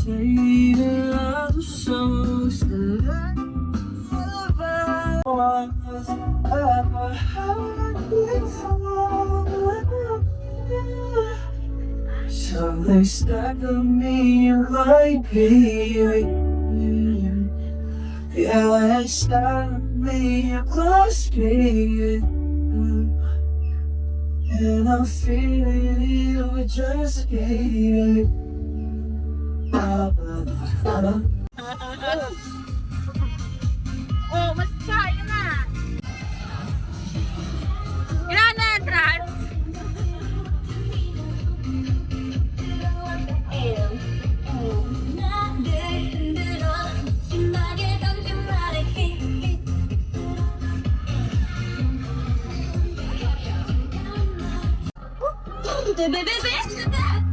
say the other songs that I was ever heard before. So they stagger me like me. Yeah, they stagger me across me. And I'm feeling you just gave. Oh, mas tayo na. Ilan na entrance?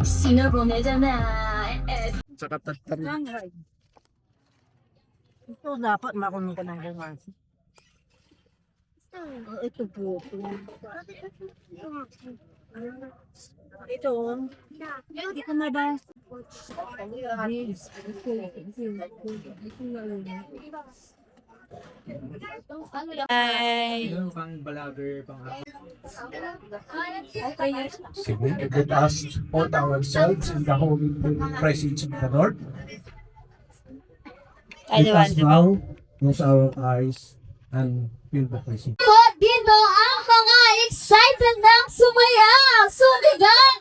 Sino 보내잖아. Ito dapat marunong ka ng ganyan. Ito po. Ito. Hindi ko mabas. Ay. Let us put ourselves in the holy presence of the Lord. Ay, Let us now close our eyes and feel the presence. Dito ang mga excited ng sumayaw. Suligan!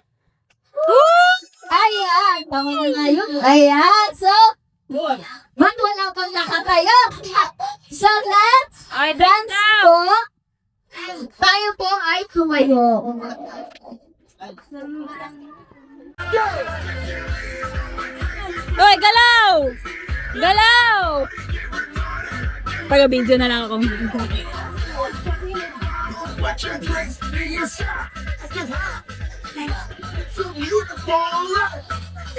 Ayan, tama na nga yun. Ayan, so, man wala kang nakatayo. So, let's dance po. Tayo po ay tumayo. Hoy, galaw! Galaw! Taga-video na lang ako.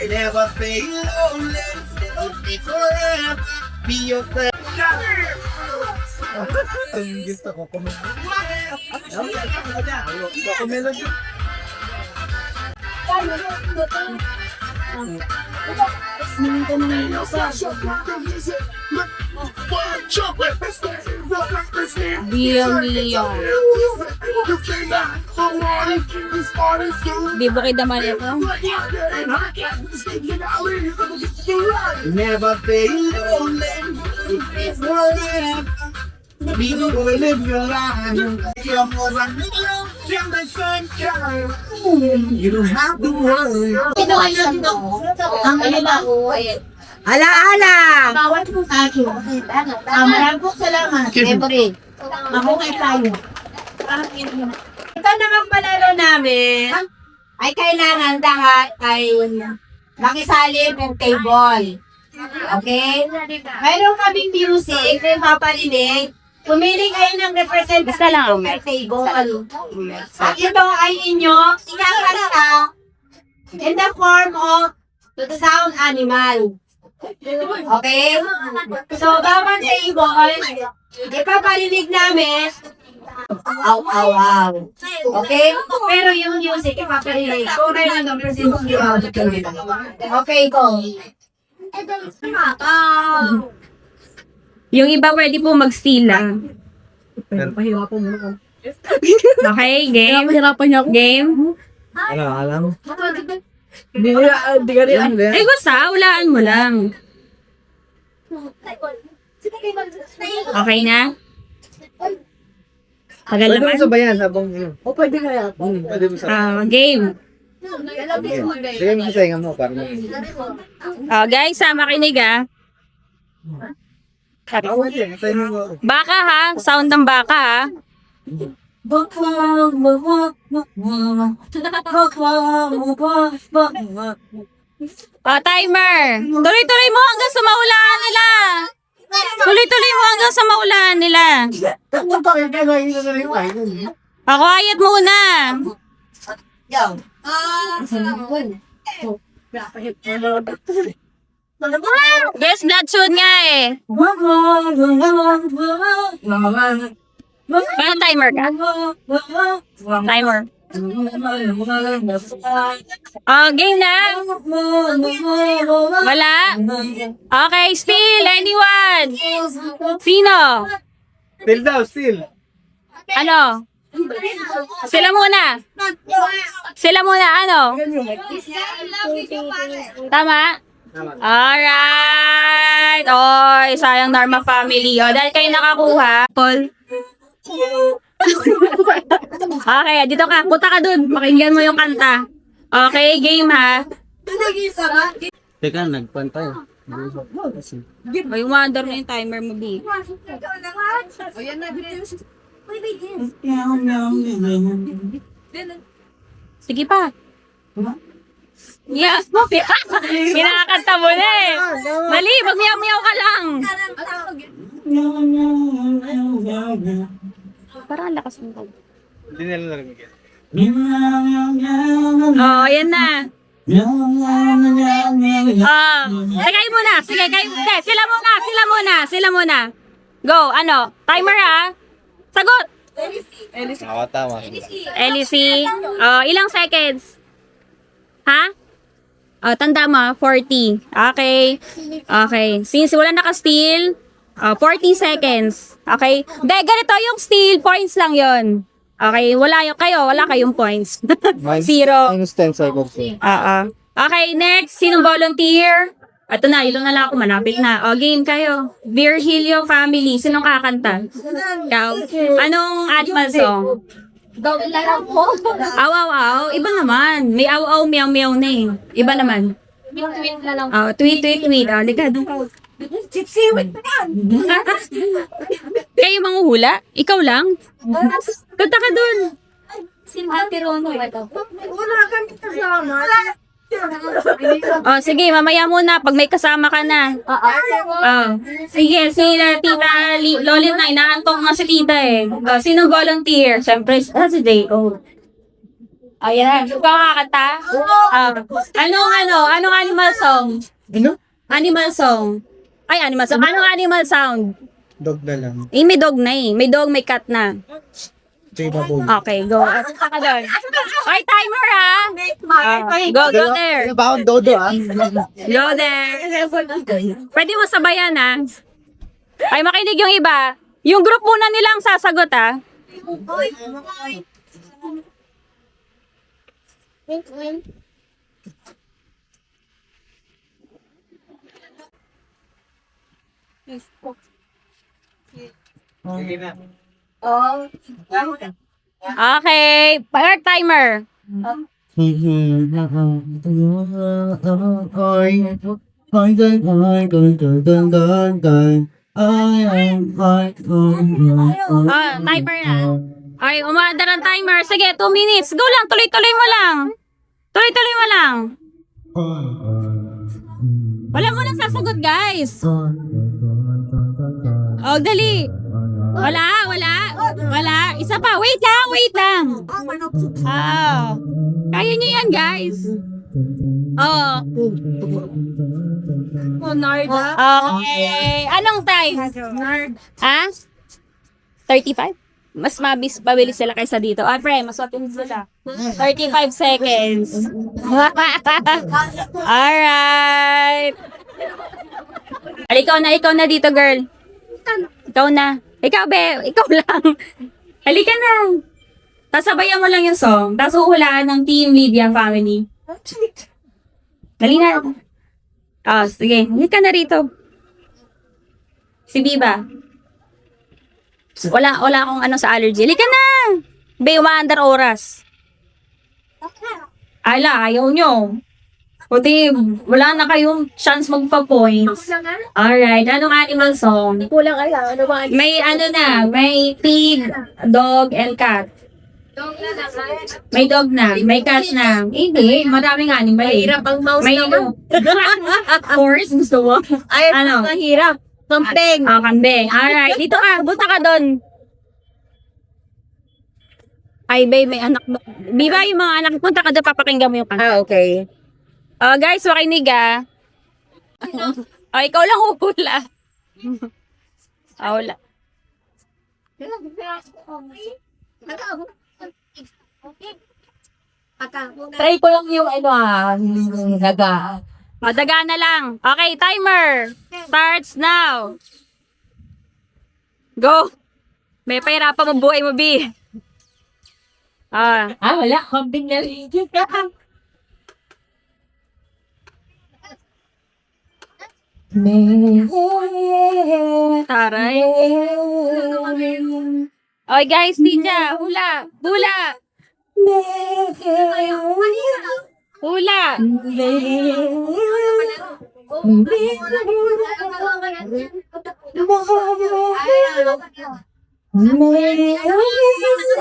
Never feel lonely, never be forever, be your friend. Yung gusto ko, kumelod. Di ba kay daman ito? Never feel lonely, be forever, be live your life. You're more than you're the sunshine. You don't have to worry. Ang iba ko, Ala-ala! bawat po sa akin. Maraming po salamat. Every. Ako kay tayo. Ito namang palaro namin ay kailangan lahat ay makisali ng table. Okay? Mayroon kaming music na paparinig. Pumili kayo ng representative ng table. At ito ay inyo inakanta in the form of sound animal. Okay? So, bawat table, ipaparinig namin aw, aw, aw. Okay? Pero yung music, ipaparinig. Kung kailan ng presentation, okay, go. Yung iba pwede po mag-stila. Okay, game? Game? Ano, alam? Eh, basta, ulaan mo lang. Okay na? Tagal Pwede mo naman? sabayan habang O, pwede kaya. pwede mo sabayan. Game. Sige mo sa tainga mo para Guys, makinig ah. Baka ha, sound ng baka ha. Timer. Tuloy-tuloy mo hanggang sa maulaan nila. Tuloy-tuloy mo hanggang sa maulaan nila. Quiet muna. Yes, blood tune nga eh. Kaya timer ka? Timer. Oh, game na? Wala? Okay, still, anyone? Sino? Still daw, still. Ano? Sila muna. Sila muna, ano? Tama? Alright. Oy, sayang Dharma family. O, dahil kayo nakakuha. Paul. Okay, dito ka. Punta ka dun. Pakinggan mo yung kanta. Okay, game ha. Teka, nagpantay. May umandar na yung timer mo, B. Sige pa. Yes, mo. Pinakakanta mo na eh. Mali, magmiyaw-miyaw ka lang. Parang ang lakas mo. Hindi nila narinig. Oh, ayan na. Kayo muna. Sige, kayo. Hindi, sila muna. Go, ano? Timer ha? Sagot. Tama. LC. Oh, ilang seconds? Ha? Oh, tanda mo, 40. Okay. Since wala naka-steal, 40 seconds. Okay? Hindi, ganito yung steal, points lang yon. Okay, wala kayong points. Zero. Minus 10 seconds. Okay, next, sinong volunteer? Ito na, ilo na lang ako, malapit na. O, game kayo. Virgilio family, sinong kakanta? Ikaw. Anong animal song? Gawin na lang po. Aw, iba naman. May aw, meow na eh. Iba naman. Twin na lang. Oh, tweet. Oh, liga, doon ka. Siksiwit na yan. Kayo manghuhula? Ikaw lang? Punta ka doon. Si Ate Rono ito. Wala kami kasama. Oh, sige, mamaya muna pag may kasama ka na. Oh. Sige, si Tita Lolit na, inaantok nga si Tita eh. Oh, sinong volunteer? Siyempre, si J.O. Oh, yan. Ikaw kakanta? Anong animal song? Ano? Animal song. Ay, animal song. Anong animal sound? Dog na lang. Eh, may dog na eh. May dog, may cat na. Okay, go. Punta ka doon. Okay, timer ha. Go there. Bakit dodo Go there. Pwede mo sabayan ha. Ay, makinig yung iba. Yung group muna nilang sasagot ha. Sige na. Okay, start timer. Timer na. Ay, umaandar ang timer. Sige, 2 minutes. Go lang, tuloy-tuloy mo lang. Tuloy-tuloy mo lang. Wala mo lang sasagot, guys. Oh, dali. Wala. Isa pa. Wait lang. Oh. Kaya niyo yan, guys. Oh. Okay. Anong time? Ha? 35? Mas mabilis sila kaysa dito. Pre, mas mabilis sila. 35 seconds. Alright. Ikaw na dito, girl. Ikaw na. Ikaw, be. Ikaw lang. Halika na. Sasabayan mo lang yung song. Tapos uhulaan ng Team Lydia family. Dali na. Oh, sige. Halika na rito. Si Biba. Wala akong ano sa allergy. Halika na. Be, umaandar oras. Ayaw nyo. Puti, wala na kayong chance magpa-points. Alright, anong animal song? Kulang kaya. Ano ba? May pig, dog, and cat. May dog na, may cat na. Hindi, maraming animal eh. Mahirap ang mouse May naman. horse, gusto mo? Ay, Ano? mahirap. Kampeng. Kambing. Alright, dito ka, punta ka doon. Ay, babe, may anak mo. Biba yung mga anak, punta ka doon, papakinggan mo yung kanta. Okay. Guys, makinig ah. Ikaw lang hula. Wala. Try ko lang yung daga. O, daga na lang. Okay, timer. Starts now. Go. May pahirapan mo buhay mo, B. Ah, Wala. Kambing na rin. taray. Okay, guys, ninja. Hula. Hula. Hula.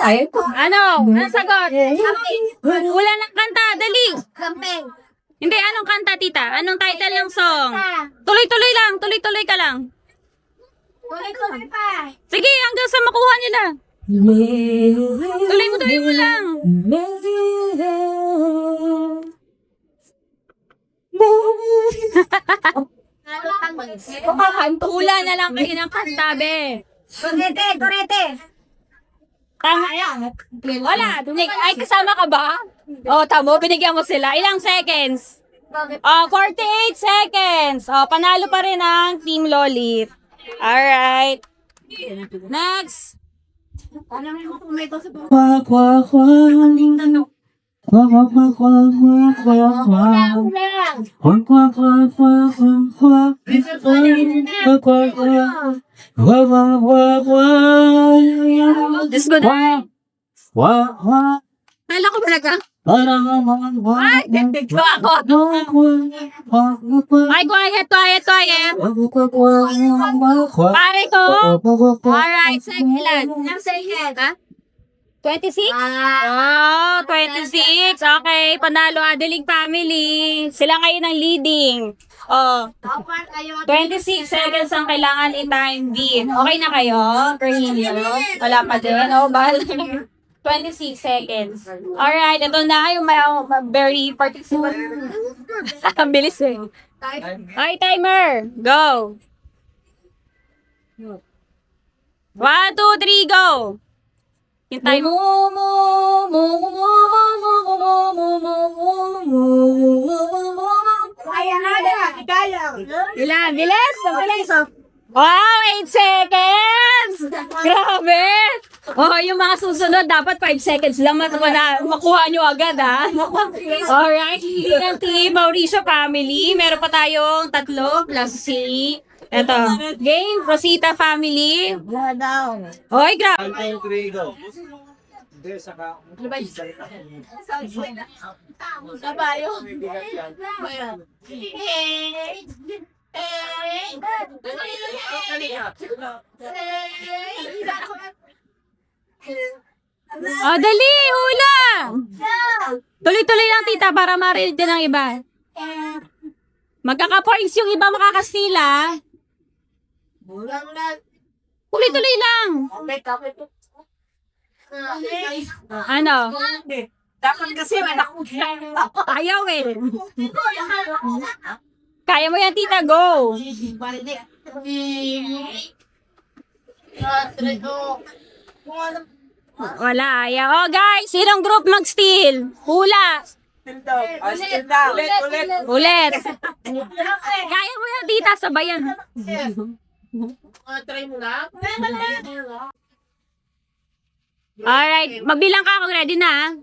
Ayun ko. Ano? Anong sagot? Hula ng kanta. Dali. Kambing. Hindi, anong kanta, tita? Anong title ng song? Tuloy-tuloy lang. Tuloy-tuloy ka lang. Tuloy pa. Sige, hanggang sa makuha nila. Tuloy mo lang. Hula na lang kayo ng kanta, be. Turete. Tama. Wala. Ay, kasama ka ba? Oh, tamo. Binigyan mo sila. Ilang seconds? 48 seconds. Panalo pa rin ang Team Lolit. Alright. Next. Kwa kwa kwa. Kwa kwa kwa kwa kwa kwa kwa. Kwa kwa kwa kwa kwa kwa. Kwa kwa kwa. Kwa kwa kwa kwa. Let's go na. Kwa kwa. Kala ko ba naga? Ay, Go ako. Ay, quiet. Pare ko. Alright, second. Ilang second? Ha? 26? 26. Okay, panalo Adeling family. Sila ngayon ang leading. 26 seconds ang kailangan i-time B. Okay na kayo? Cornelio? Wala pa din. Bahala. 26 seconds. Alright, ito na yung very participant. Ang bilis eh. Okay, timer. Go. 1, 2, 3, go. Yung time. Ilan? Bilis? Bilis. Wow, 8 seconds! Grabe! Yung mga susunod, dapat 5 seconds lang makuha nyo agad, ha? Alright, hindi ng Team Mauricio family. Meron pa tayong 3 plus C. Ito, game, Rosita family. Hoy, grabe! 1, 2, 3, go. Dali, hula! Tuloy-tuloy lang, tita, para marinig din ng iba. Magkaka-points yung iba makakastila. Tuloy-tuloy lang. Ano? Dapat kasi Ayaw eh. Kaya mo yan, tita, go. Wala, ayaw. Guys, sinong group mag-steal? Hula. Ulit. Kaya mo yan, tita, sabayan. Try mo na. Alright, magbilang ka kung ready na.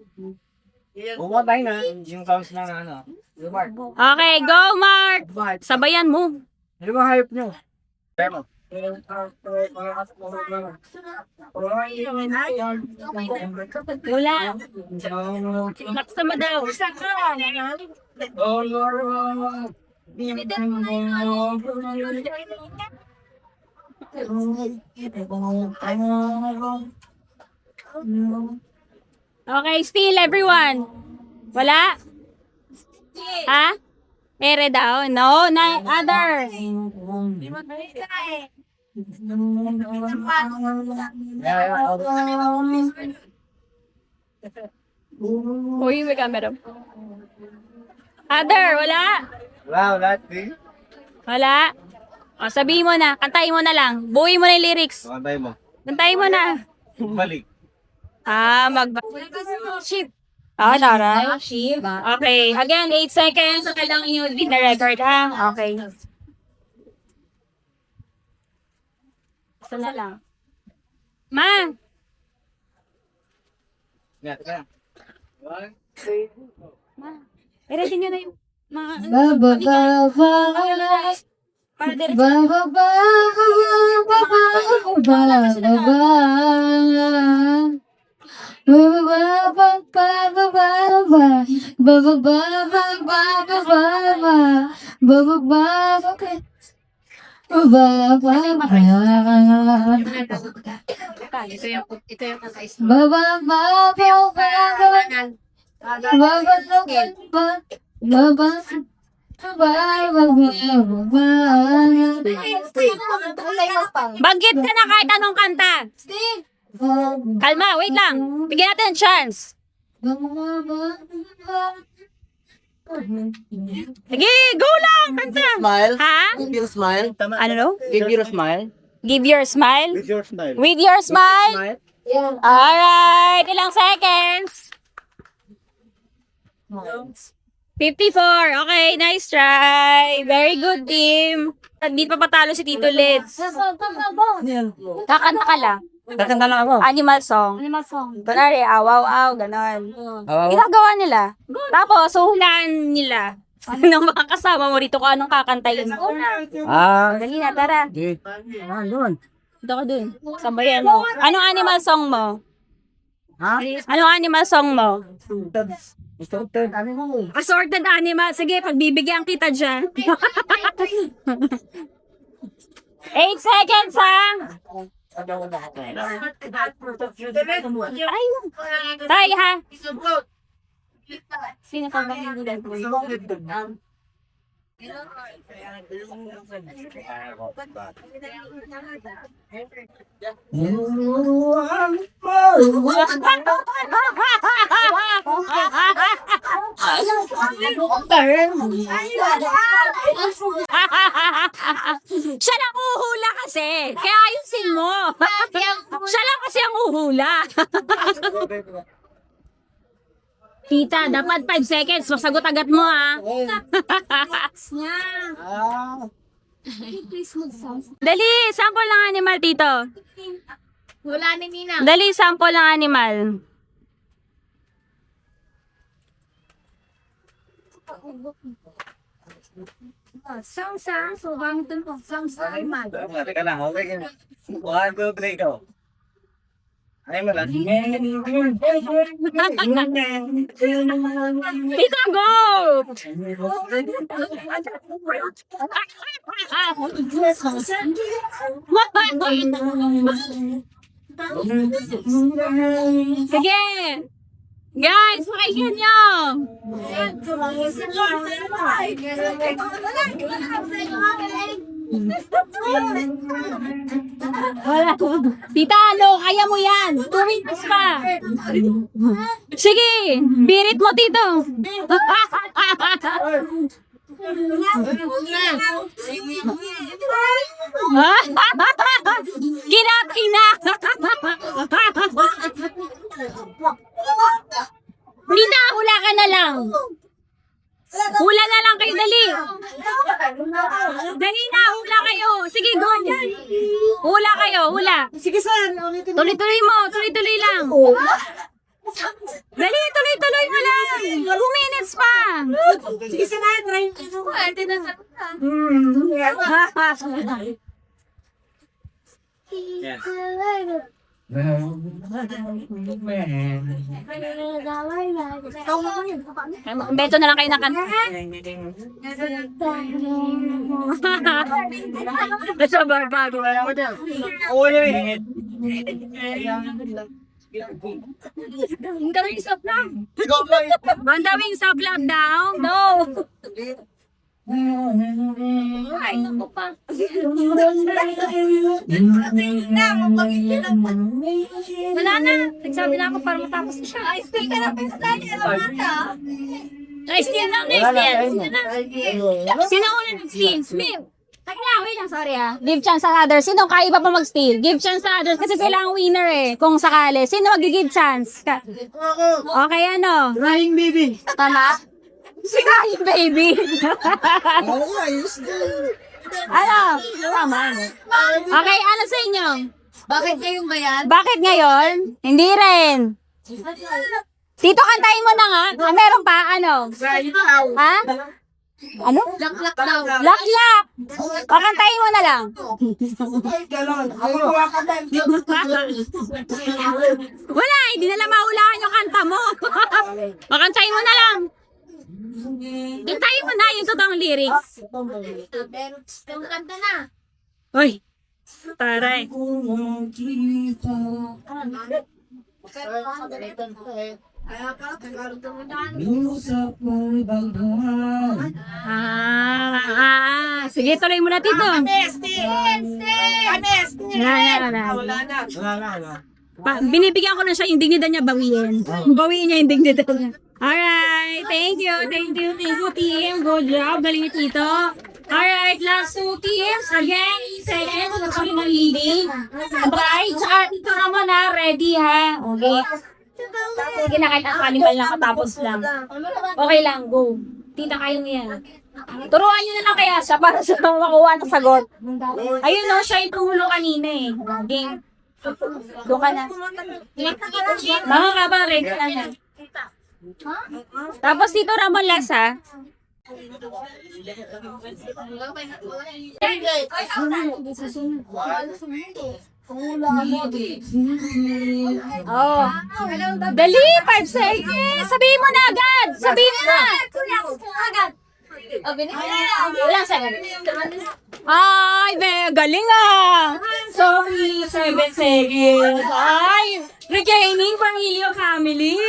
Bumatay na. Yung counts na ano. Yung mark. Okay, go, Mark. Sabayan mo. Ano ba hype nyo? Pero. Wala. Maksama daw. Okay, still everyone. Wala? Ha? Ere daw? No, other. Uy, may camera. Other, wala? Wala. Wala? Sabihin mo na, kantahin mo na lang. Buuin mo na yung lyrics. Pantay mo. Kantahin mo na. Balik. Ship. Taray. Okay. Again, 8 seconds. So, kailangan nyo din na record, ha? Okay. Isa na lang. Ma! I-ready nyo na yung mga... Para direct. Banggit ka na kahit anong kanta. Kalma, wait lang. Bigyan natin ng chance. Sige, go lang, kanta. Smile. Ha? Give you a smile. Ano no? Give you a smile. Give your smile. With your smile. With your smile. Smile. Alright, ilang seconds? 54. Okay, nice try. Very good, team. Hindi pa patalo si Tito Lids. Kakanta ka lang. Kakanta lang ako. Animal song. Kunwari, awaw-aw, ganon. Awaw. Ginagawa nila. Tapos, huhulaan nila. Ng mga kasama mo rito kung anong kakantayin mo. Dali na, tara. Doon. Dito ka dun. Sabayan mo. Anong animal song mo? Ha? Anong animal song mo? Assorted animal. Assorted animal. Sige, pagbibigyan kita dyan. 8 seconds, ha? Ay, tay, ha? Sino ka ba yung nila? Siya lang uhula kasi. Kaya ayusin mo. Siya lang kasi ang uhula. Tita, dapat 5 seconds. Masagot agad mo, ha? Dali, sample lang animal, Tito. Wala ni Nina. Dali, sample lang animal. Sang-sang, subang tumpok, sang-sang, man. Teka lang, okay. 1, 2, 3, go. Ay, malas. Tito, go! Sige! Guys, pakinggan nyo! Wala. Tita, ano? Kaya mo yan. 2 minutes pa. Sige, birit mo, Tito. Kina. Tita, hula ka na lang. Hula na lang kayo, dali. Dali na, hula kayo. Sige, go. Hula kayo, hula. Sige, sir. Tuloy-tuloy mo, tuloy-tuloy lang. Dali, tuloy-tuloy mo lang. 2 minutes pa. Sige, sir. Try. Beto na lang kayo nakanta. Basta bago. Bandawing sa vlog daw. No. Ay, naku pa. Wala na. Nagsabi na ako para matapos na siya. Ay, still ka na pinstyle. Ay, still na. Sino ulit ng steam? Smith. Taka. wait lang, sorry ah. Give chance sa others. Sino kaya pa mag-steal? Give chance sa others kasi sila ang winner eh. Kung sakali. Sino mag-give chance? Okay, ano? Crying baby. Tama? Si Kain, baby. Ano? Tama. Okay, ano sa inyo? Bakit kayong bayan? Bakit ngayon? Hindi rin. Tito, kantahin mo na nga. Ah, meron pa? Ano? Ha? Ano? Laklak daw. Laklak! Kakantahin mo na lang. Wala, hindi na lang mahulaan yung kanta mo. Kakantahin mo na lang. Kantahin mo na yung totoong lyrics. Yung kanta na. Uy, taray. Sige, tuloy mo na, Tito. Binibigyan ko na siya yung dignidad niya, bawiin. Bawiin niya yung dignidad niya. Alright, thank you, team. Good job, galing ni Tito. Alright, last two teams. Again, seconds, nagsabi ng leading. Right, tsaka Tito naman na, ready ha. Okay. Sige na, kahit ang animal lang, katapos lang. Okay lang, go. Tita, kayo niya. Turuan nyo na lang kaya siya para sa makuha ng sagot. Ayun no, siya yung tumulo kanina eh. Game. Doon ka na. Mga kabang, ready na na. Tapos dito Ramon last ha. Oh. Dali, 5 seconds. Sabihin mo na agad. Sabihin mo na. Ilang seconds? Ay, galing ah. Sorry, 7 seconds. Ay, regaining Pangilio family.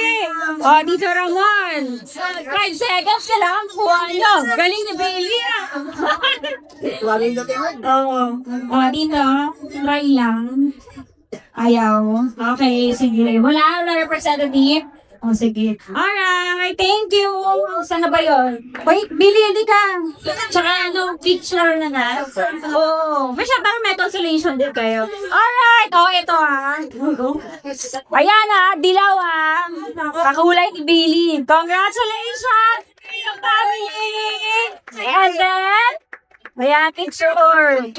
Oh, dito Ramon. 5 seconds ka lang. Ano? Galing ni Bailey ah. Oo. Oh, dito. Try lang. Ayaw. Okay, sige. Wala representative. Oh, sige. Alright, thank you. Saan na ba yun? Wait, Billy, hindi ka. Tsaka ano, picture na na. Oo. May siya parang may consolation din kayo. Alright, oh, ito ah. Ayan ah, dilaw ah. Kakulay ni Billy. Congratulations! Yung family! And then, ayan, picture. Family.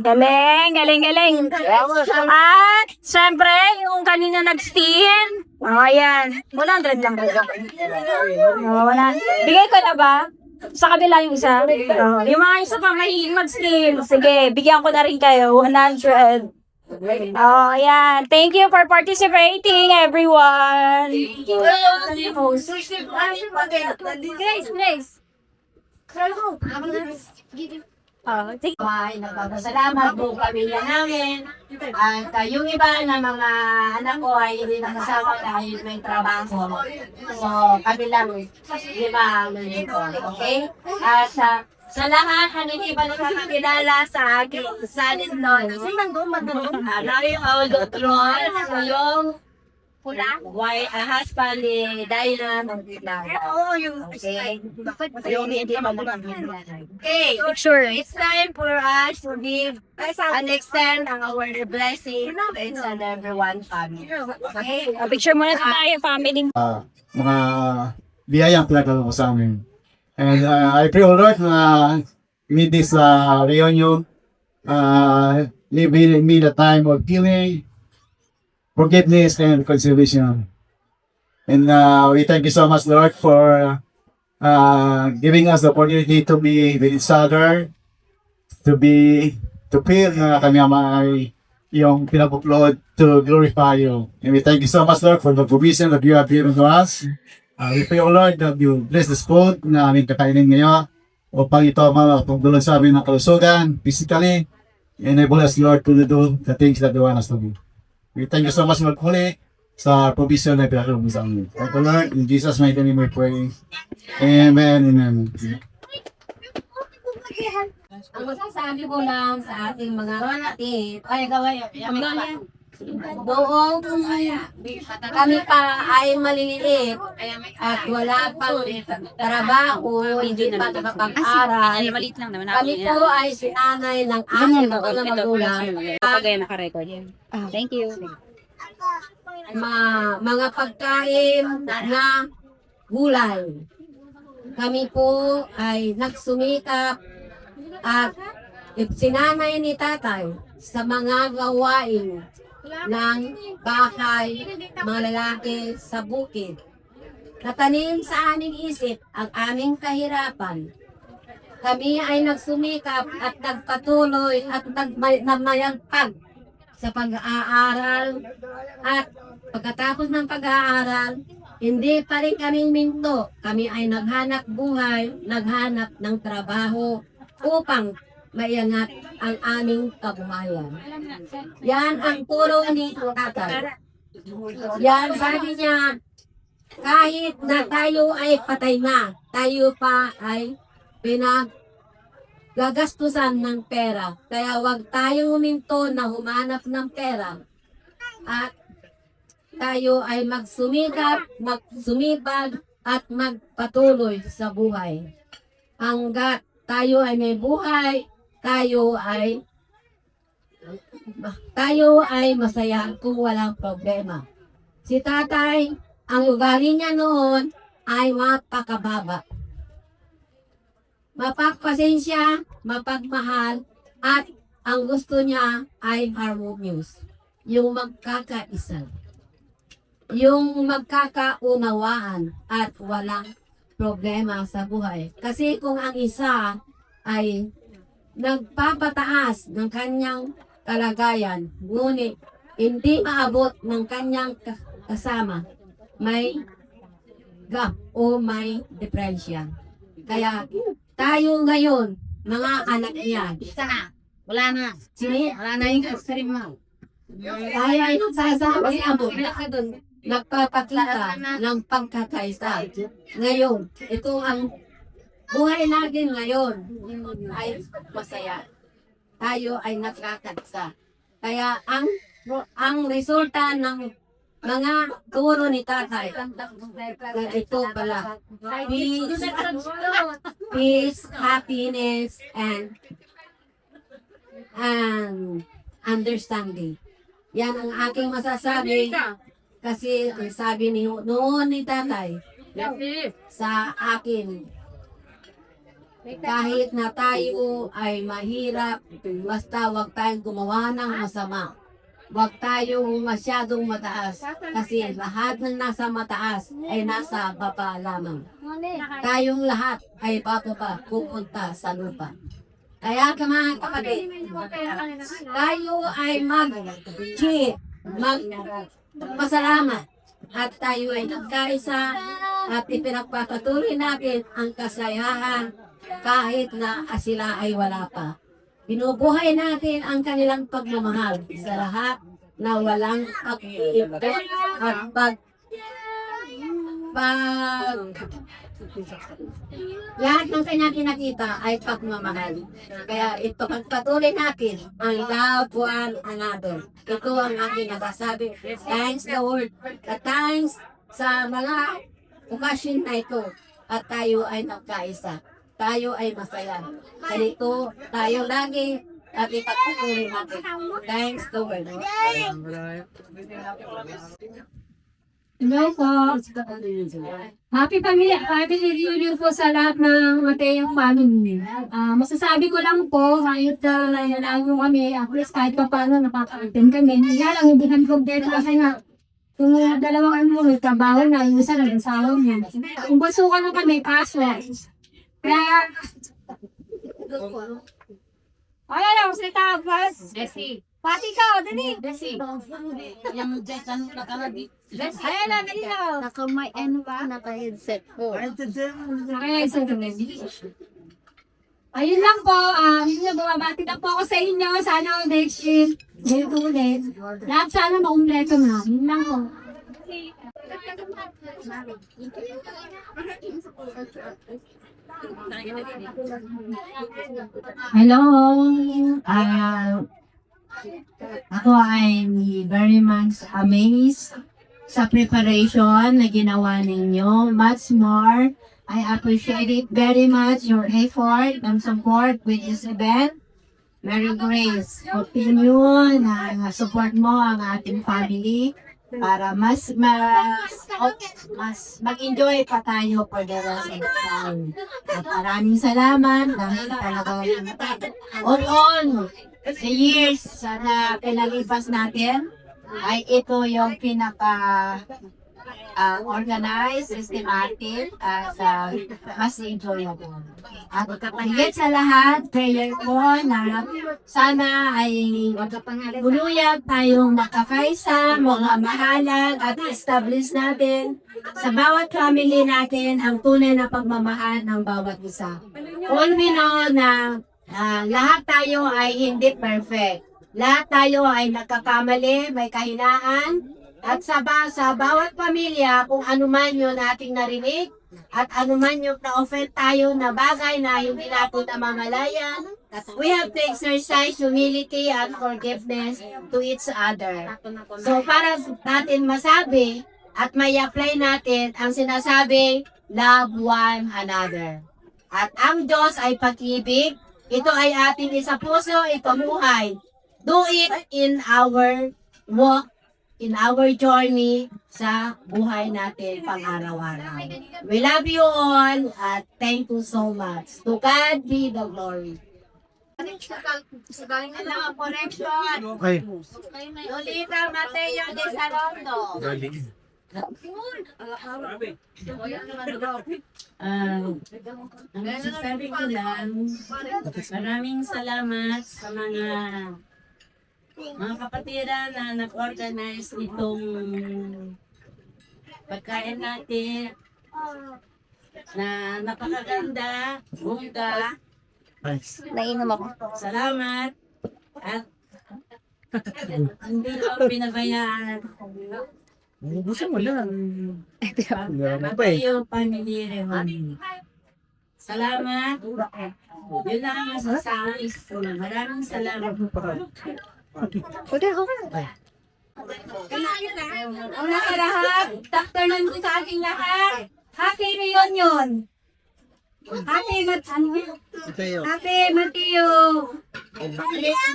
Galing. At, syempre, yung kanina nag-steal. Oh, ayan. 100 lang. Oh, wala. Bigay ko na ba? Sa kabila yung isa? Oh, yung mga isa pa mahilig mag-steal. Sige, bigyan ko na rin kayo. 100. Oh, ayan. Thank you for participating, everyone. Grace. Sige. Ay, nagpapasalamat po pamilya namin. At yung iba na mga anak ko ay hindi nakasama dahil may trabaho. So, kami lang, lima ang nandito. Okay? At sa lahat, hindi pa nakakakilala sa aking son-in-law. Kasi nandun. Yung Audotron. So, yung why a husband ni Diana Magdila. Oo, yung okay. Yung hindi okay, Sure. it's time for us to give and extend our blessing to each and everyone family. Okay? Picture muna tayo, family. Mga biyayang pinagdala mo sa amin. And I pray, O Lord, na with this reunion, leave me the time of healing, forgiveness, and reconciliation. And we thank you so much, Lord, for giving us the opportunity to be with each other, to feel na kami ay yung pinabuklod to glorify you. And we thank you so much, Lord, for the provision that you have given to us. We pray, O Lord, that you bless this food na aming kakainin ngayon upang ito mapagdulong sa amin ng kalusugan, physically, enable us, Lord, to do the things that you want us to do. We thank you so much, Lord, huli sa provision na pinatulong sa amin. Thank you, Lord. In Jesus' mighty name we pray. Amen. Amen. Ang masasabi ko lang sa ating mga kapatid, ay gawin, Noong kami pa ay maliliit at wala pang trabaho, hindi pa nakapag-aral, Maliit lang naman. kami po ay sinanay ng aming mga magulang. Kapag naka-record yan. Thank you. Mga pagkain na gulay. Kami po ay nagsumikap at sinanay ni tatay sa mga gawain ng bahay, mga lalaki sa bukid. Natanim sa aming isip ang aming kahirapan. Kami ay nagsumikap at nagpatuloy at nagmayagpag sa pag-aaral at pagkatapos ng pag-aaral, hindi pa rin kaming minto. Kami ay naghanap buhay, naghanap ng trabaho upang maiangat ang aming kabuhayan. Yan ang puro ni tatay. Yan, sabi niya, kahit na tayo ay patay na, tayo pa ay gagastusan ng pera. Kaya huwag tayong huminto na humanap ng pera. At tayo ay magsumikap, magsumipag, at magpatuloy sa buhay. Hanggat tayo ay may buhay, tayo ay masaya kung walang problema. Si tatay, ang ugali niya noon ay mapakababa. Mapagpasensya, mapagmahal, at ang gusto niya ay harmonious. Yung magkakaisa. Yung magkakaunawaan at walang problema sa buhay. Kasi kung ang isa ay nagpapataas ng kanyang kalagayan, ngunit hindi maabot ng kanyang kasama, may gap o may diferensya. Kaya tayo ngayon, mga anak niya, Wala na. Wala na yung kasarin mo. kaya yung sasabi mo, nagpapakita ng pagkakaisa. Ngayon, ito ang buhay natin ngayon ay masaya. Tayo ay nakakagsa. Kaya ang resulta ng mga turo ni tatay, na ito pala, peace, happiness, and understanding. Yan ang aking masasabi kasi ang sabi noon ni tatay sa akin, kahit na tayo ay mahirap, basta wag tayong gumawa ng masama. Wag tayong masyadong mataas kasi lahat ng nasa mataas ay nasa baba lamang. Tayong lahat ay bababa, pupunta sa lupa. Kaya mga kapatid, tayo ay magpasalamat at tayo ay nagkaisa at ipinagpapatuloy natin ang kasayahan kahit na sila ay wala pa. Binubuhay natin ang kanilang pagmamahal sa lahat na walang pag-iipit at lahat ng kanya pinakita ay pagmamahal. Kaya ito, pagpatuloy natin ang love one another. Ito ang aking natasabi. Thanks the Lord. At thanks sa mga okasyon na ito. At tayo ay nagkaisa. Tayo ay masaya. Ganito tayo lagi at ipagpatuloy natin. Thanks the Lord. Hello po. Happy reunion po sa lahat ng Mateo family. Masasabi ko lang po, kahit nalago kami, at least kahit pa paano napaka-attend kami. Kaya lang, hindi kami kompleto kasi nga, kung dalawang ano, may trabaho na, yung isa nag-asawa niya. Kung bunso ka na kami, kaso. Kaya, ay, alam, salita, boss. Desi. Pati ka, dali. Desi. Yung dyan, nakalagi. Ayan na, dali na. Nakamay ano ba? Naka-headset po. Okay, so ayun lang po, yun na bumabati na po ako sa inyo. Sana next year, ganito ulit. Lahat sana makumpleto na. Yun lang po. Hello. Ako ay very much amazed sa preparation na ginawa ninyo. Much more, I appreciate it very much, your effort and support with this event. Mary Grace, continue na support mo ang ating family para mas mag-enjoy pa tayo for the rest of the time. At maraming salamat dahil talaga all the years na pinalipas natin ay ito yung organized, systematic, at mas enjoyable. At higit sa lahat, prayer ko na sana ay buluyag tayong makakaisa, mga mahalan at establish natin sa bawat family natin ang tunay na pagmamahal ng bawat isa. All we know na lahat tayo ay hindi perfect. Lahat tayo ay nagkakamali, may kahinaan. At sa bawat pamilya, kung ano man yung ating narinig, at ano man yung na-offend tayo na bagay na hindi natin namamalayan, we have to exercise humility and forgiveness to each other. So para natin masabi at may apply natin ang sinasabing love one another. At ang Diyos ay pag-ibig, ito ay ating isa puso, ito buhay. Do it in our walk, in our journey sa buhay natin pang-araw-araw. We love you all at thank you so much. To God be the glory. Correction. Okay. Lolita Mateo de Salondo. Ang masasabi ko lang, maraming salamat sa mga kapatiran na nag-organize nitong pagkain natin na napakaganda, bongga. Nice. Nainom ako. Salamat at hindi ako pinabayaan. Gusto mo lang. Patayo family reunion. Salamat. Yun lang ang masasabi ko. Maraming salamat. Una sa lahat, doctor nandun sa ating lahat. Happy reunion! Happy Mateo!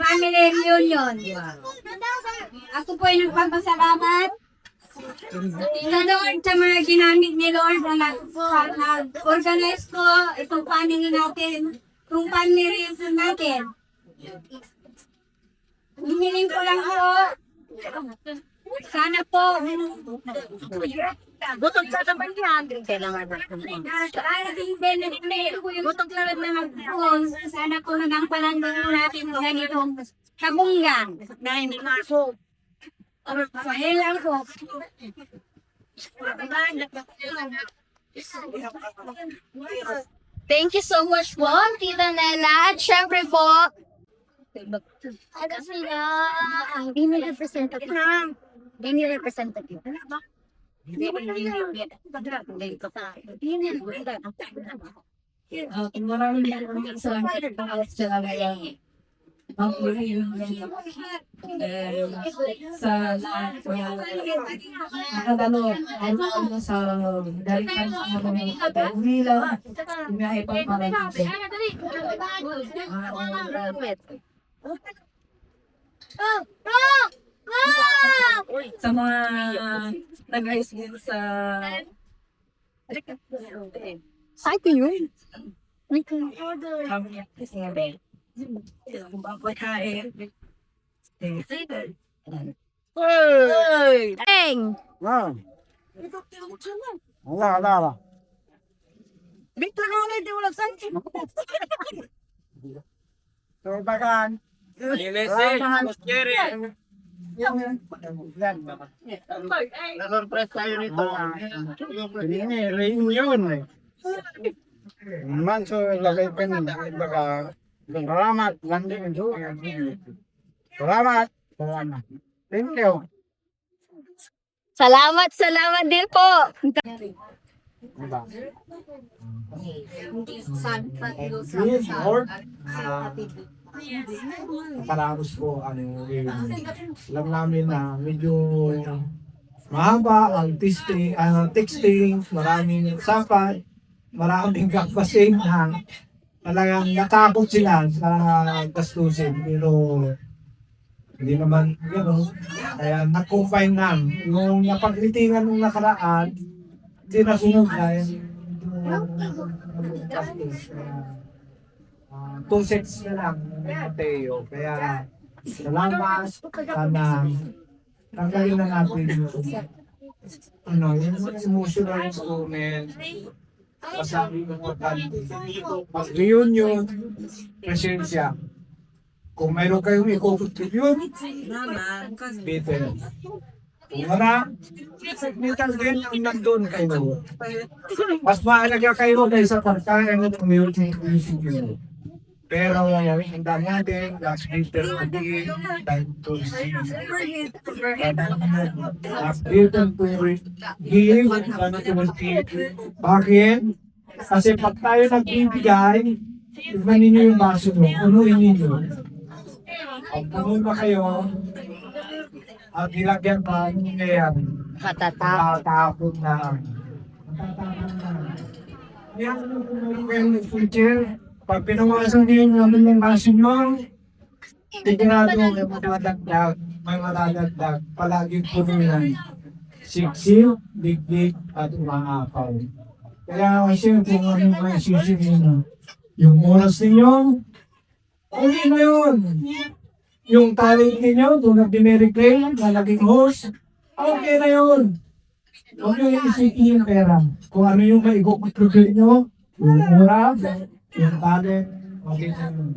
Family reunion! Ako po ay nagpapasalamat sa Lord sa mga ginamit ni Lord na nag-organize ko itong family natin, itong family reunion natin. Hiniling ko lang po, sana po, Butog sa sabay yan. Kailangan ba? butog na rin naman po, sana po hanggang palandang natin ganitong kabungga. Dahil hindi maso. Ayun lang po. Thank you so much po, Tita Nela. At syempre po, ano sila, hindi representative. Hindi representative. Maraming salamat sa lahat nakadalo sa dalitan sa mga Unila may pagmamahal sa mga nag-ayos din sa Saan ko yun? pagkain. Teng! Wow. Wala. Victor Ronald, di wala saan. So, bagan. Na-surprise tayo nito. Ini reunion. Man, so lagay pa nila. Baga, salamat. Landing ito. Salamat. Thank you. Salamat din po. Please, Lord, Nakaraos po ano reunion. Alam namin na medyo mahaba ang texting, maraming usapan, maraming gagbasin na talagang natakot sila sa gastusin. Pero hindi naman gano'n. Kaya nag-confine na. Yung napag-meetingan nung nakaraan, hindi na sunod dahil gastos. 2 sets na lang ng Mateo. Kaya salamat. Sana tanggalin na natin yung yung emotional moment. Masabi mo importante. Pag-reunion, presensya. Kung mayroon kayong i-contribute, better. Kung wala, minsan din ang nandun kayo. Mas mahalaga kayo kaysa pagkain ng community issue. Pero handa natin, last winter again, time to see. Give, sana tumunti. Bakit? Kasi pag tayo nagbibigay, tignan ninyo yung baso mo, punuin ninyo. Pag punuin ba kayo, at nilagyan pa, ngayon, matatakot na. Yan, yung future, pag pinawasan niyo namin yung baso nyo, tigurado may madadagdag, palaging punuin. Siksik, digdig, at umaapaw. Kaya kasi kung ano yung mga sisihin, yung oras ninyo, okay na yun. Yung talent ninyo, kung nag-diniriclaim, nalaging host, okay na yun. Huwag nyo isipin yung pera. Kung ano yung maikukontribute nyo, yung oras, yung talent, okay na yun.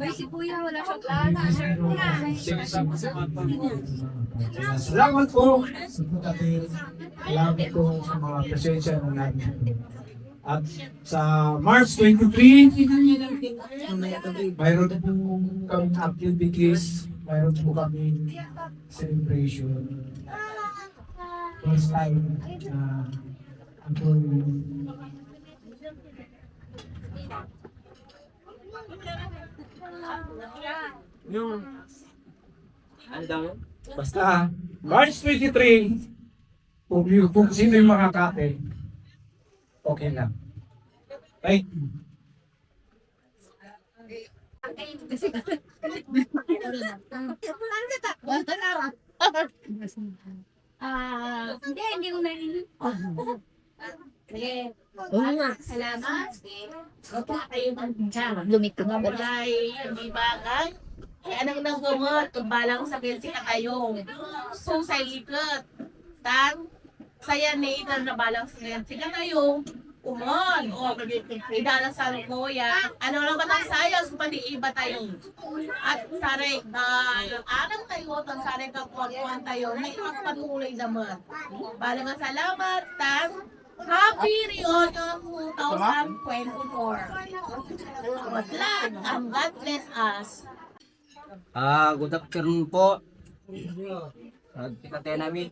Salamat po sa pagkakil. Salamat po sa mga presensya ng natin. At sa March 23, mayroon po kami activities, mayroon po kami celebration. First time yung basta March 23, kung sino yung makakate, okay lang. Right? Hindi ko na Salamat. Kapag kayo lumito nga balay, hindi bagay. Ay, anong nagumot, tumbalang sa pilsika kayo. So, sa ikot. Saya ni ikan na balang sa pilsika kayo. Umon, o idalasan ko ya. Ano lang ba tayo sayos, paniiba tayo. At saray, anong tayo, at saray kapuan tayo, na ipagpatuloy naman. Balang salamat, Happy Reunion 2024. Good luck and God bless us. Good afternoon po. Pinatay namin.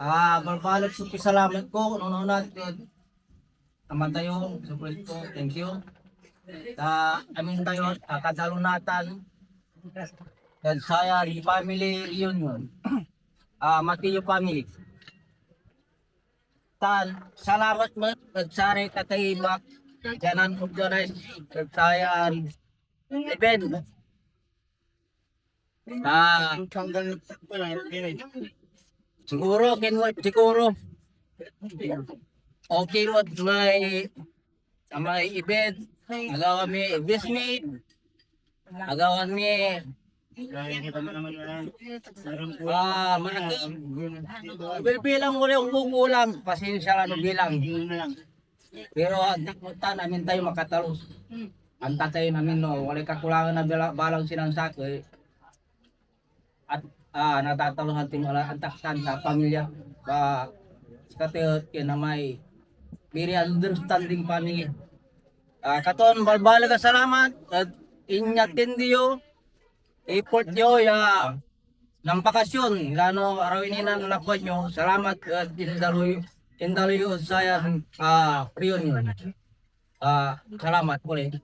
Barbalot sa salamat ko. Ano natin. Aman tayo. Support po. Thank you. Amin tayo. Kadalo natin. Dan saya di family reunion. Matiyo family. Salamat mo. Nagsari katahibak. Janan organize. Nagsayan. Event. Siguro, siguro. Okay, what may event. Agawan may investment. Agawan may bilang ulit ang bukulang. Pasensya lang bilang. Pero nakutan namin tayo makatalos. Ang tatay namin no, wala kakulangan na balang silang sako at natataluhan din wala ang taksan sa pamilya katayot na may very understanding family. Katon balbalaga salamat at inyatin diyo effort nyo ng bakasyon lano arawin ng lakwad nyo salamat at indaloy saya reunion. Salamat ulit.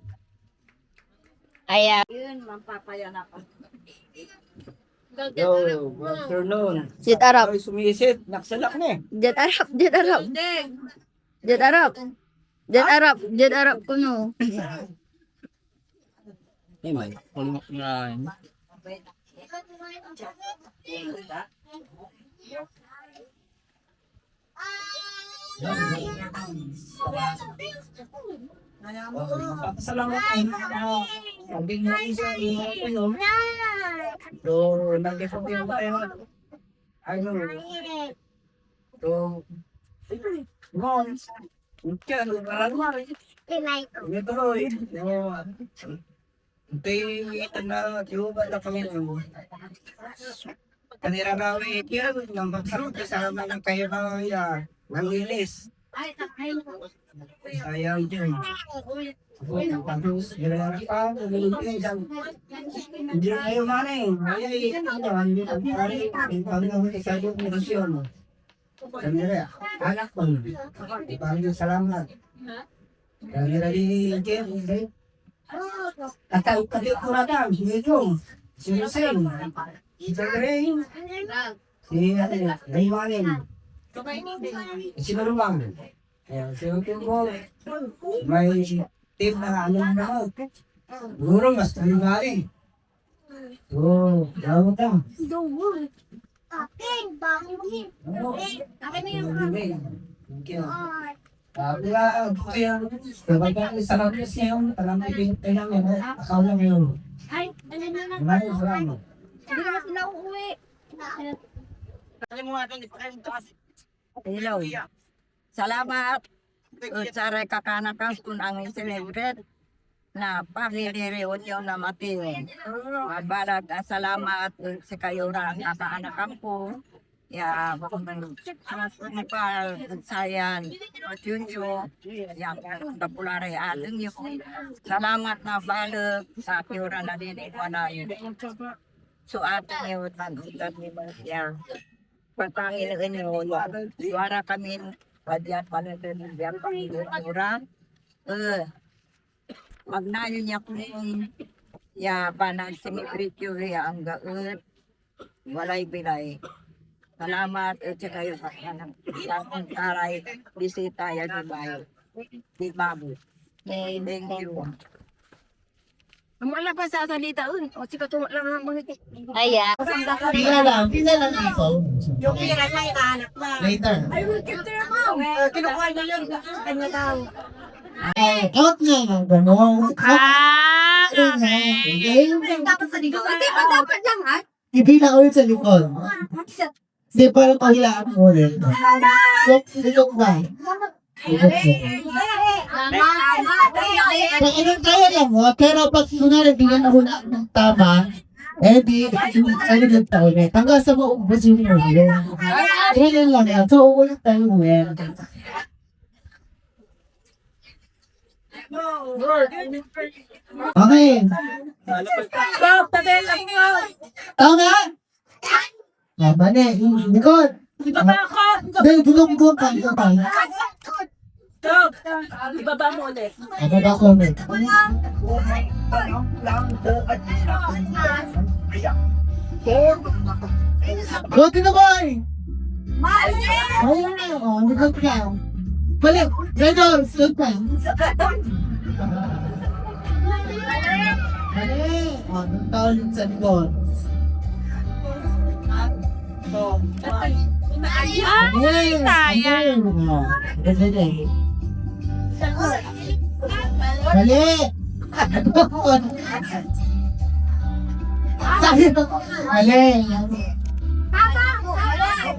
Ayan. Yo, good afternoon. Jet Arab. Ay, sumisit. Naksalak na eh. Jet Arab. Jet Arab. Jet Arab. Jet Arab. Jet Arab kuno. Eh, may. Pulmok na. Salamat kayo. Sabi niyo isa iyo. So, nag-effort yung tayo. Ano? So, Mons. Kaya, parang ito Roy. Ito na, tiyo ba na kami nyo? Kanira na ulit yan, ng bagsarot, kasama ng kayo na ng ilis. Ayaw dyan. Hindi na kayo maning. Anak ko. Parang salamat. Kanira di Jen. At kami kurada, si Jong, si Hussein, si Tagring, si Raymanin, si Maluwang. Si Ukin ko, may team na ano na. Siguro mas talimari. Oo, daw ka. Wala, kaya kapag sa labas niya yung parang ipintay namin, akaw lang yun. Maraming salamat. Hello. Salamat. Utsara kakanakas kung ang celebrate na pagre-reunion na matin. Mabalag na salamat sa kayo na nakaanak po. Ya, sayan, Junjo, yang popular alin yung salamat na balag sa kiura na din iwanay. So ating yung tanutan ni Marciar. Patangin nyo, suara kami, padyan panatin, biyan pangilura. Magnayo niya kung ya panag sinibrikyo ya ang gaot, walay bilay. Salamat at saka yung sa taray bisita ya di bayo. Di bago. Thank you. Wala pa sa salita. O, sika tuwa lang ang mga Ayan. Pila lang ikaw. Yung pira na inaanap na. Later. Kinukuha niya yun. Kanya daw. Out nga ng gano'n. Okay. Dapat sa likod. Hindi pa dapat yan, ha? Ibila ulit sa likod. Hindi, parang pahilaan mo ulit. Silog ba? Kaya lang mo, pero pag kunwari bigyan ako ng tama, eh di, ano yung taon eh. Hanggang sa maubos yung ulo. Ganyan lang yan. So, ulit tayo mo yan. Okay. Tama? Mali. Likod. Ibaba ako! Dahil gulong-gulong ka. Ito pa. Stop! Ibaba mo ulit. Ano ba comment? Buti na boy! Ayun na. O, likod ka. Balik. Ganon. Sunod pa. Mali. O, nung taon sa likod. Ay, sayang. Mali. Mali.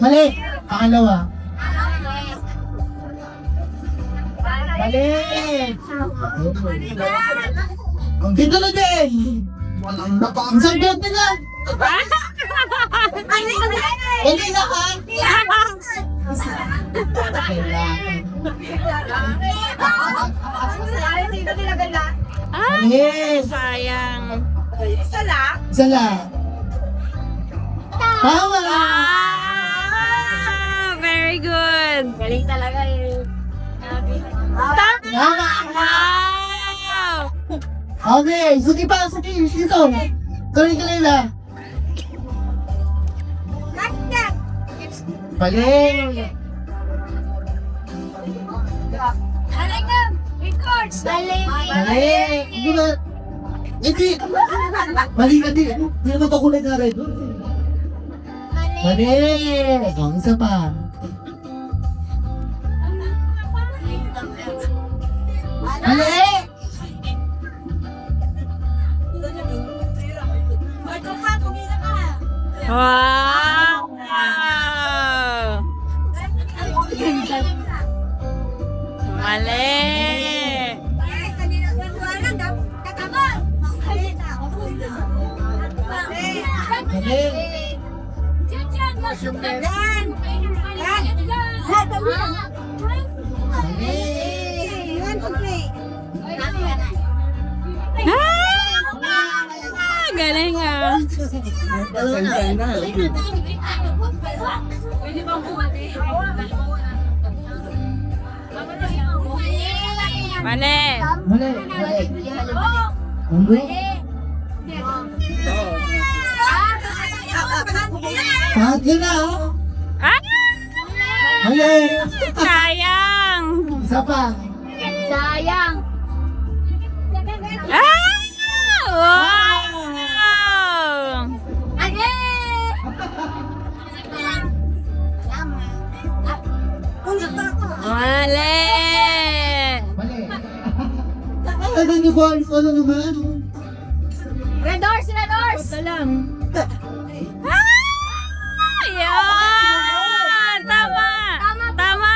Mali. Pangalawa. Mali. Dito na din. Ang sagot nila. Mali na ka. Ay, sayang. Sala. Tama. Very good. Galing talaga eh. Tama. Wow! Okay, sige pa, sige, dito. Tuloy-tuloy. Mali. Mali. Hindi ba? Hindi. Mali ka din. Hindi naman ako kulay na red. Mali. Ang isa pa. Mali. Wow! Mali! Galing ah. Mali. Mali. Mali. Kahit yun na, oh. Ah! Mali. Sayang! Isa pa. Ah! Wow! Mali! Mali. Ano niyo ba? Ano naman? Red doors, red doors! Ah! Yan! Tama! Tama!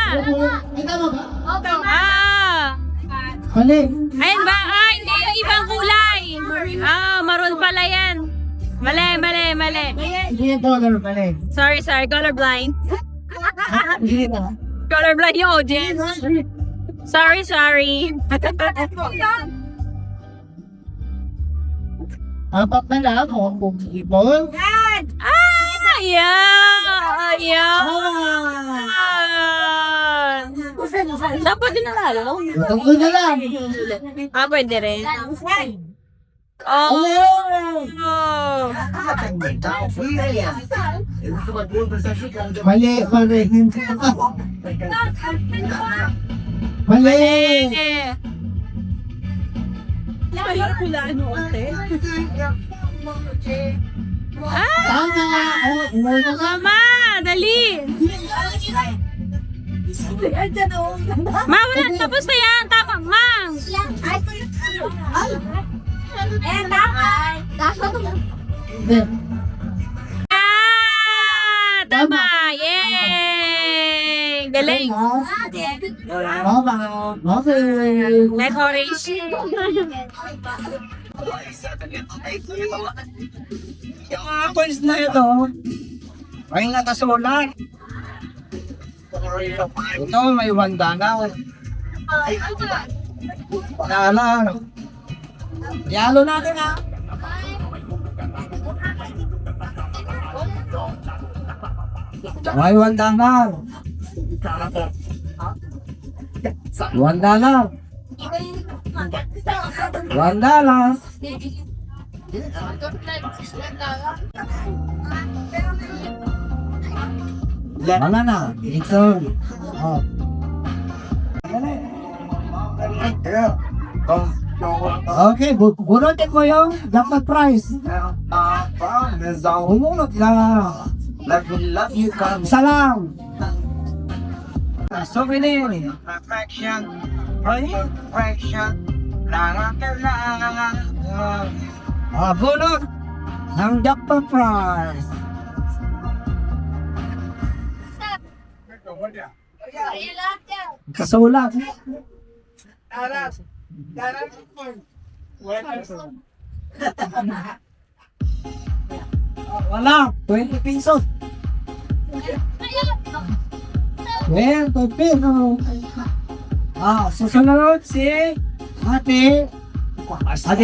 Ay, tama ba? Ah! Mali. Ayun ba? Ah, hindi yung ibang kulay. Ah, maroon pala yan. Mali, mali, mali. Hindi yung color, mali. Sorry, colorblind. Hindi na. Colorblind yung audience. Sorry. Apat na lang ako kung ibon. Ah, yeah! Yeah! Dapat din nalalo. Tatlo na lang. Ah, pwede rin. Oh! Mali, mali. Mali. Eh. Ah! Tama. Oh, Mama! Dali! Ma, wala. Tapos na yan. Tama, ma! Ah! Tama! Yay! Galing! Tama. Okay. Next orange. Yung mga coins na ito, ay nakasulat. Ito may wandana. Wala. Yalo natin ha. May wandana. Wandana. Wandana. Wala na. Ito. Oh. Okay, bunutin mo yung jackpot prize. Umunot lang. Salam. Souvenir. Perfection. Perfection. Bunot ng jackpot prize. Kasulat. Wala, 20 pesos. 20 pesos. Ah, susunod si Ate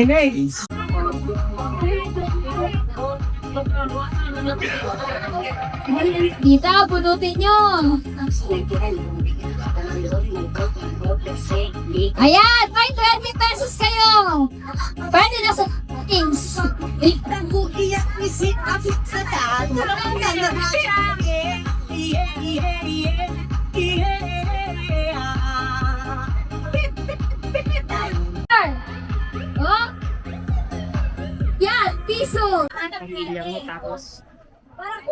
May. Tita, punutin nyo! Ayan! May 20 pesos kayo! Pwede na sa things. Oh? Yan, piso. Parang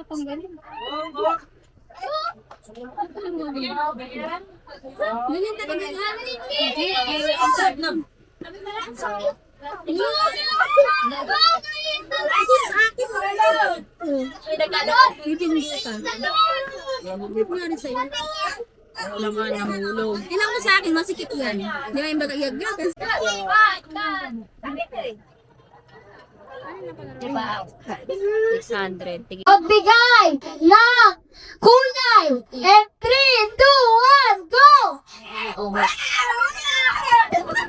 pang ganun. Ganyan talaga namin. Ilang mo sa akin, masikip yan. Di ba yung bagayag yun? Diba? 600. Tigil. Magbigay ng kulay. And 3, 2, 1, go!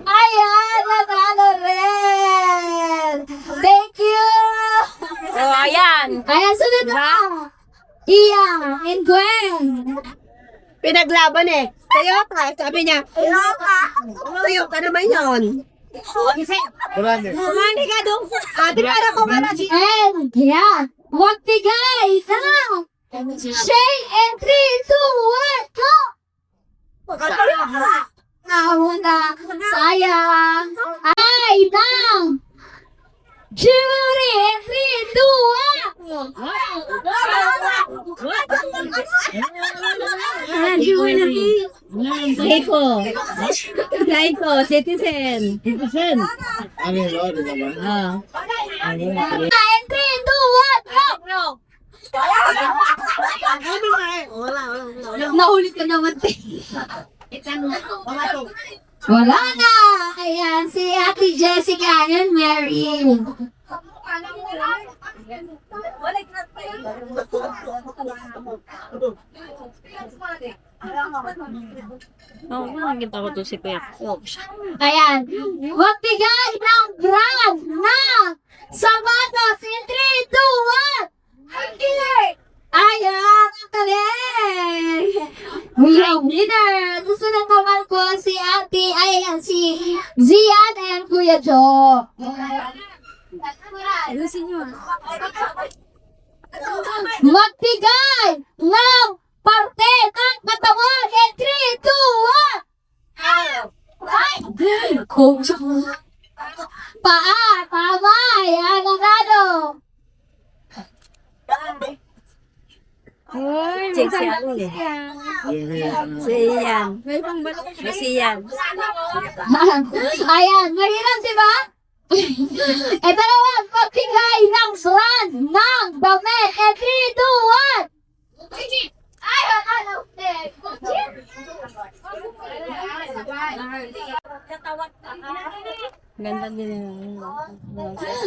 Ayan, natalo rin! Thank you! Oh, ayan. Ayan, sunod na! Iya and Gwen! Pinaglaban eh. Tayo ka, sabi niya. Tayo ka naman yun. Wala niya. Kumani ka doon. Ate ka na kumala si... And, yeah, magbigay ng Shay and 3, 2, 1, go! Muna, sayang. Ay, ng Jewelry and 3, 2, 1. Laiko, citizen. Ano yung Lord naman? And 3, 2, 1, go! Nahuli ka naman, te. Wala na! Ayan, si Ate Jessica and Mary. Oo, nakikita ko to si Kuya. Ayan, magbigay ng brand ng sapatos in 3, 2, 1. Ayan, ang galing! We have winner! Gusto ng kamal ko si Ate, ayan, si Zian and Kuya Joe. Magbigay ng parte ng katawan in 3, 2, 1. Kung paa, tama, ayan ang nado. Ayan, mahirap diba? Ito naman, magbigay ng brand ng damit and 3, 2, 1. Ayan, ano? Ganda din.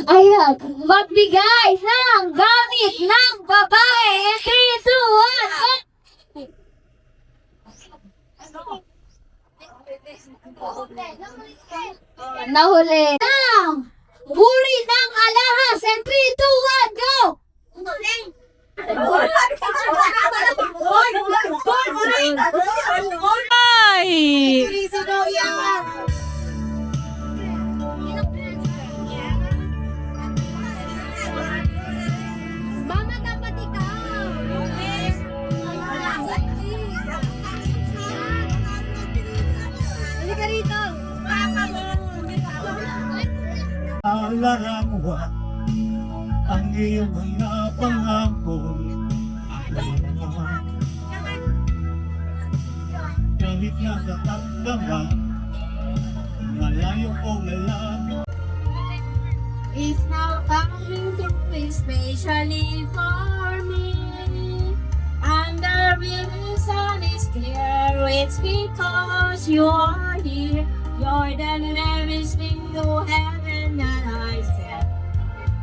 Ayan, magbigay ng gamit ng babae and 3, 2, 1. Nahuli. Ng buri ng alahas and 3, 2, 1, go! Ay! Mama, dapat ikaw. Halika rito. Alarangwa ang iyong mga pangako. Kahit nasa takdama, malayo o malayo. It's now coming through, especially for me. And the river sun is clear, it's because you are here. You're the nearest thing to heaven that I said.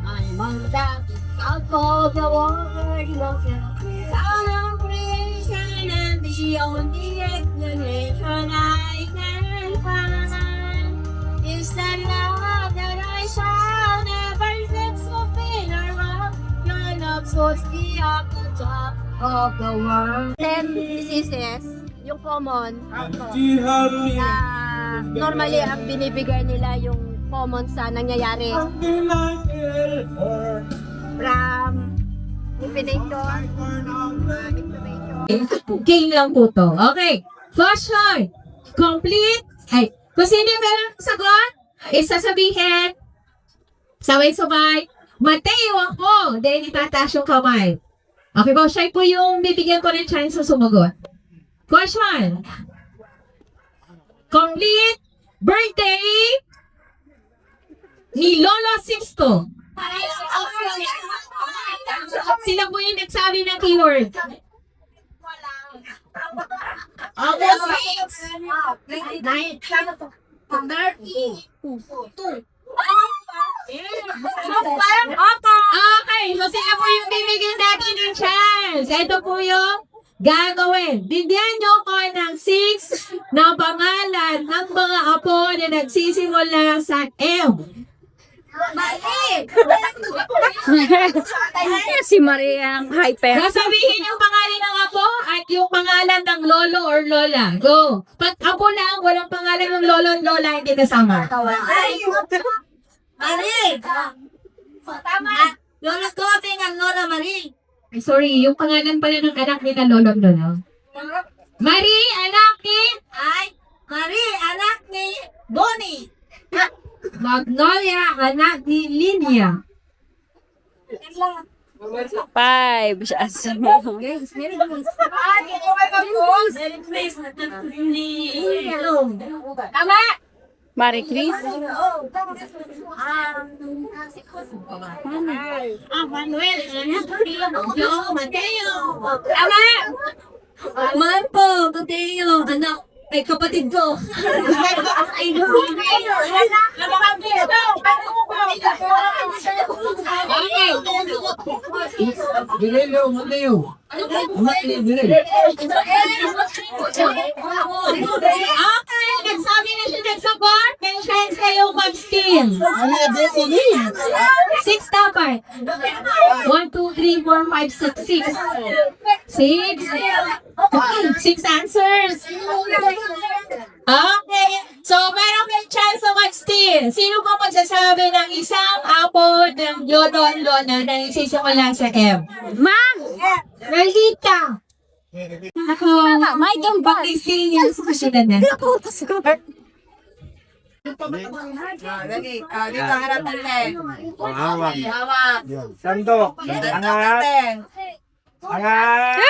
I'm on that top of the world, looking out of creation, and the only explanation I can find is the love that I shall never let so fade around. Your love puts me up the top of the world. 10 diseases, yung common, Di hali na normally ang binibigay nila yung common sa nangyayari from information. King lang po to. Okay. Question. Complete. Ay, kung sino yung meron sagot, isasabihin, sabay-sabay, Mateo ako. Then, itataas yung kamay. Okay po, siya po yung bibigyan ko ng chance sa sumagot. Question. Complete birthday ni Lolo Sixto. Sila po yung nagsabi ng keyword. Okay, so sila po yung bibigyan natin ng chance. Ito po yung gagawin. Bigyan nyo ko ng 6 na pangalan ng mga apo na nagsisimula sa M. Si Maria ang hyper. Sasabihin yung pangalan ng apo at yung pangalan ng lolo or lola. Go! Pag apo lang, walang pangalan ng lolo or lola, hindi kasama. Lola Coffee ng Lola Marie. Ay, sorry, yung pangalan pala ng anak ni na lolo at lola. Marie, anak ni Marie, anak ni Bonnie. Magnolia, anak ni Linia. 5. Tama! Marie Chris. Manuel, anak ni Mateo. Tama! Man po, Mateo, anak. Ay, kapatid ko. Bilelo, Mateo. Okay, nagsabi na siya nag-support. May chance kayong mag-steal. 6 dapat. 1, 2, 3, 4, 5, 6, 6. 6 answers. Okay. So, meron kayong chance na mag-steal. Sino po magsasabi ng isang apo ng lodo at lola na nagsisimula sa M? Ma! Marlita! Ako, May gambang. pag-steal niya sa kasyunan na. Dito harap ulit. Hawak. Hawak. Santo. Angat. Angat.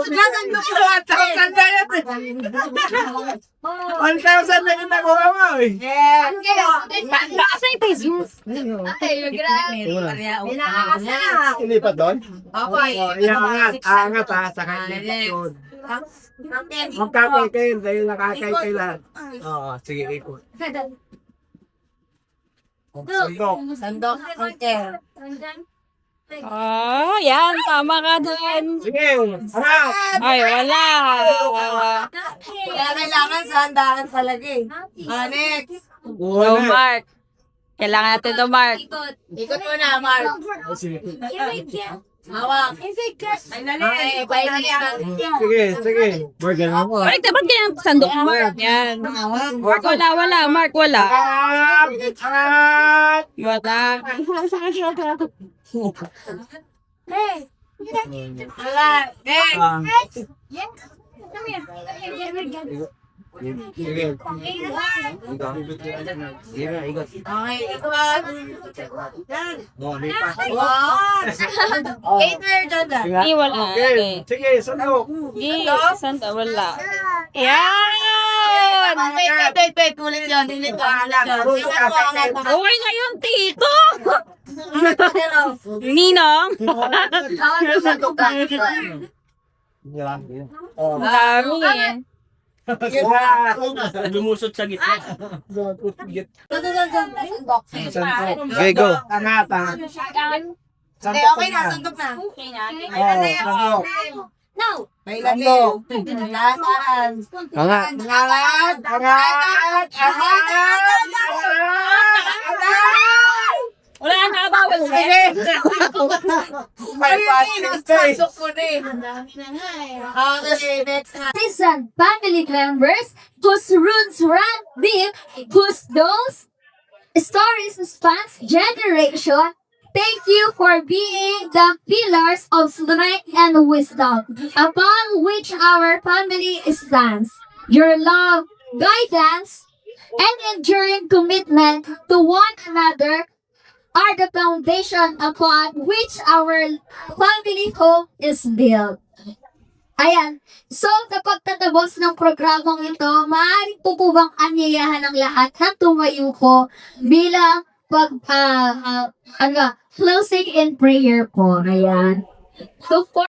Nasaan mo ko? 1,000 na yan. 1,000 na yung nakuha mo eh. Asa yung Facebook? Ilipat doon? Iangat. Angat ha. Saka ilipat yun. Magkakay kayo dahil nakakay kayo lahat. Oo, sige, ikot. Sandok. Sandok. Okay. Oh, yan. Tama ka din. Sige, harap. Ay, wala. Kaya kailangan sa handaan talaga eh. Next. Go, Mark. Kailangan natin to, Mark. Ikot mo na, Mark. Hawak. Ay, dali. Ay, Sige. Burger na mo. Balik dapat kaya ang sandok mo. Yan. Mark, wala. Mark, wala. Angat. Wala. Hawak. Next. Sige. Okay, ikot. Oh, lipat. Wow. 8 word on that. Hindi, wala. Okay. Sige, sandok. Hindi, santa, wala. Yan! Wait. Ulit yun. Ulit yun. Okay na yun, tito! Ninong? Marami eh. Lumusot sa gitna. Okay, go. Angat ha. Okay na, sandok na. Sandok. No. May lagi. Lasan. Angat. Wala na, bawal na. May passion Pasok ko din. Ang dami na nga eh. Okay, next. Season family members whose roots run deep, whose those stories spans generation. Thank you for being the pillars of strength and wisdom upon which our family stands. Your love, guidance, and enduring commitment to one another are the foundation upon which our family home is built. Ayan. So, kapag tatapos ng programang ito, maaaring po po bang anyayahan ng lahat na tumayo po bilang closing in prayer po. Ayan. So, for